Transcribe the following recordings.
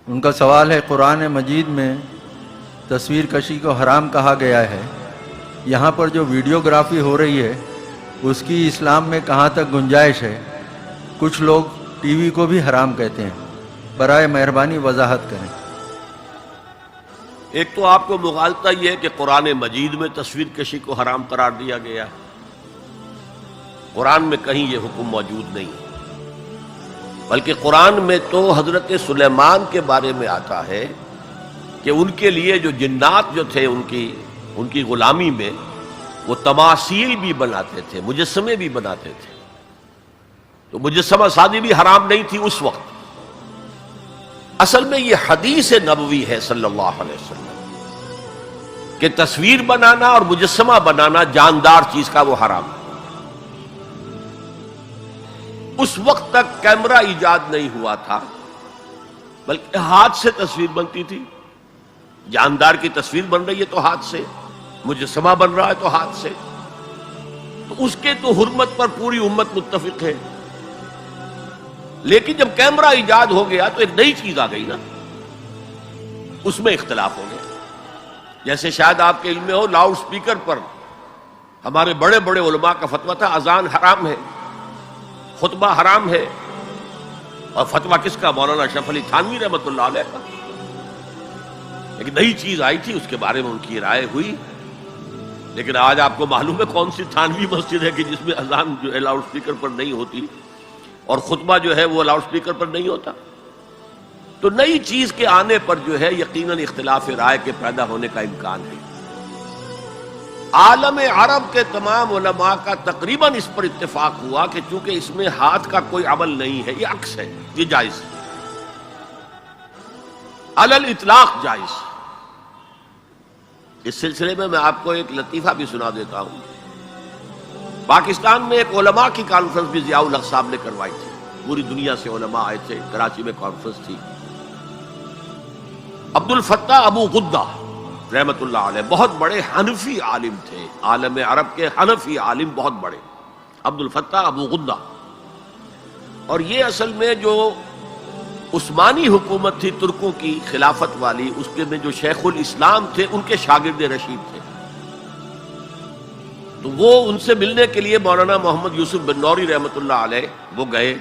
ان کا سوال ہے، قرآن مجید میں تصویر کشی کو حرام کہا گیا ہے، یہاں پر جو ویڈیوگرافی ہو رہی ہے اس کی اسلام میں کہاں تک گنجائش ہے؟ کچھ لوگ ٹی وی کو بھی حرام کہتے ہیں، برائے مہربانی وضاحت کریں۔ ایک تو آپ کو مغالطہ یہ ہے کہ قرآن مجید میں تصویر کشی کو حرام قرار دیا گیا ہے۔ قرآن میں کہیں یہ حکم موجود نہیں ہے، بلکہ قرآن میں تو حضرت سلیمان کے بارے میں آتا ہے کہ ان کے لیے جو جنات جو تھے ان کی غلامی میں وہ تماثیل بھی بناتے تھے، مجسمے بھی بناتے تھے، تو مجسمہ سازی بھی حرام نہیں تھی اس وقت۔ اصل میں یہ حدیث نبوی ہے صلی اللہ علیہ وسلم کہ تصویر بنانا اور مجسمہ بنانا جاندار چیز کا وہ حرام ہے۔ اس وقت تک کیمرہ ایجاد نہیں ہوا تھا، بلکہ ہاتھ سے تصویر بنتی تھی۔ جاندار کی تصویر بن رہی ہے تو ہاتھ سے، مجسمہ بن رہا ہے تو ہاتھ سے، تو اس کے تو حرمت پر پوری امت متفق ہے۔ لیکن جب کیمرہ ایجاد ہو گیا تو ایک نئی چیز آ گئی نا، اس میں اختلاف ہو گیا۔ جیسے شاید آپ کے علم میں ہو، لاؤڈ سپیکر پر ہمارے بڑے بڑے علماء کا فتویٰ تھا اذان حرام ہے، خطبہ حرام ہے، اور فتویٰ کس کا؟ مولانا اشرف علی تھانوی رحمۃ اللہ علیہ کا۔ ایک نئی چیز آئی تھی، اس کے بارے میں ان کی رائے ہوئی، لیکن آج آپ کو معلوم ہے کون سی تھانوی مسجد ہے کہ جس میں اذان جو ہے لاؤڈ سپیکر پر نہیں ہوتی اور خطبہ جو ہے وہ لاؤڈ سپیکر پر نہیں ہوتا۔ تو نئی چیز کے آنے پر جو ہے یقیناً اختلاف رائے کے پیدا ہونے کا امکان ہے۔ عالم عرب کے تمام علماء کا تقریباً اس پر اتفاق ہوا کہ چونکہ اس میں ہاتھ کا کوئی عمل نہیں ہے، یہ عکس ہے، یہ جائز ہے، علی الاطلاق جائز۔ اس سلسلے میں آپ کو ایک لطیفہ بھی سنا دیتا ہوں۔ پاکستان میں ایک علماء کی کانفرنس بھی ضیاء الحق صاحب نے کروائی تھی، پوری دنیا سے علماء آئے تھے، کراچی میں کانفرنس تھی۔ عبد الفتاح ابو غدہ رحمت اللہ علیہ بہت بڑے حنفی عالم تھے، عالم عرب کے حنفی عالم بہت بڑے، عبد الفتاح ابو غدہ۔ اور یہ اصل میں جو عثمانی حکومت تھی ترکوں کی خلافت والی، اس کے میں جو شیخ الاسلام تھے ان کے شاگرد رشید تھے۔ تو وہ ان سے ملنے کے لیے مولانا محمد یوسف بن نوری رحمت اللہ علیہ وہ گئے،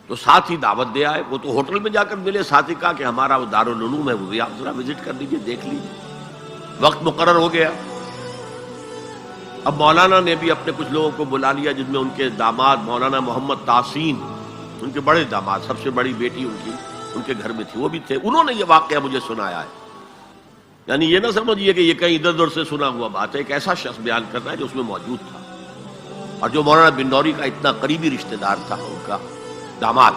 تو ساتھ ہی دعوت دے آئے۔ وہ تو ہوٹل میں جا کر ملے، ساتھ ہی کہا کہ ہمارا وہ دارالعلوم ہے، وہ بھی آپ ذرا وزٹ کر لیجیے، دیکھ لیجیے۔ وقت مقرر ہو گیا۔ اب مولانا نے بھی اپنے کچھ لوگوں کو بلا لیا، جن میں ان کے داماد مولانا محمد تحسین، ان کے بڑے داماد، سب سے بڑی بیٹی ان کے گھر میں تھی، وہ بھی تھے۔ انہوں نے یہ واقعہ مجھے سنایا ہے، یعنی یہ نہ سمجھیے کہ یہ کہیں ادھر ادھر سے سنا ہوا بات ہے، ایک ایسا شخص بیان کر رہا ہے جو اس میں موجود تھا، اور جو مولانا بن نوری کا اتنا قریبی رشتہ دار تھا، ان کا داماد،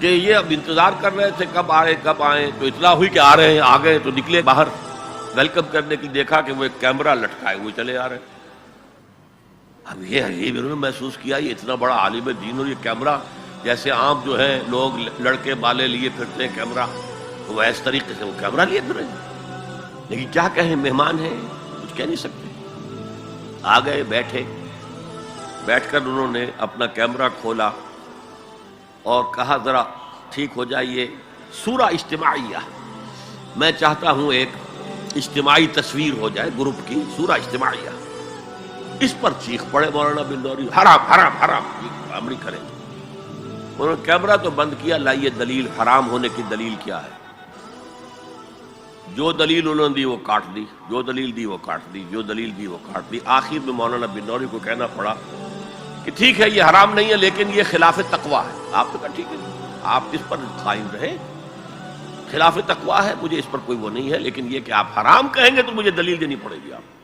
کہ یہ اب انتظار کر رہے تھے کب آئیں، تو اطلاع ہوئی کہ آ رہے ہیں، آ گئے تو نکلے باہر ویلکم کرنے کی، دیکھا کہ وہ ایک کیمرہ لٹکائے ہوئے چلے آ رہے ہیں۔ اب یہ انہوں نے محسوس کیا یہ اتنا بڑا عالم دین اور یہ کیمرہ، جیسے عام جو ہے لوگ لڑکے بالے لیے پھرتے ہیں کیمرہ، تو وہ اس طریقے سے وہ کیمرہ لیے پھر رہے ہیں۔ لیکن کیا کہیں، مہمان ہیں، کچھ کہہ نہیں سکتے۔ آ گئے، بیٹھ کر انہوں نے اپنا کیمرہ کھولا اور کہا ذرا ٹھیک ہو جائیے، سورہ اجتماعیہ، میں چاہتا ہوں ایک اجتماعی تصویر ہو جائے گروپ کی، سورہ اجتماعیہ۔ اس پر چیخ پڑے مولانا بن نوری، حرام حرام حرام، کام نہیں کریں۔ انہوں نے کیمرہ تو بند کیا، لائیے دلیل، حرام ہونے کی دلیل کیا ہے؟ جو دلیل انہوں نے دی وہ کاٹ دی، جو دلیل دی وہ کاٹ دی، جو دلیل دی وہ کاٹ دی۔ آخر میں مولانا بن نوری کو کہنا پڑا کہ ٹھیک ہے یہ حرام نہیں ہے، لیکن یہ خلاف تقویٰ ہے۔ آپ نے کہا ٹھیک ہے، آپ اس پر قائم رہیں، خلاف تقویٰ ہے، مجھے اس پر کوئی وہ نہیں ہے، لیکن یہ کہ آپ حرام کہیں گے تو مجھے دلیل دینی پڑے گی آپ۔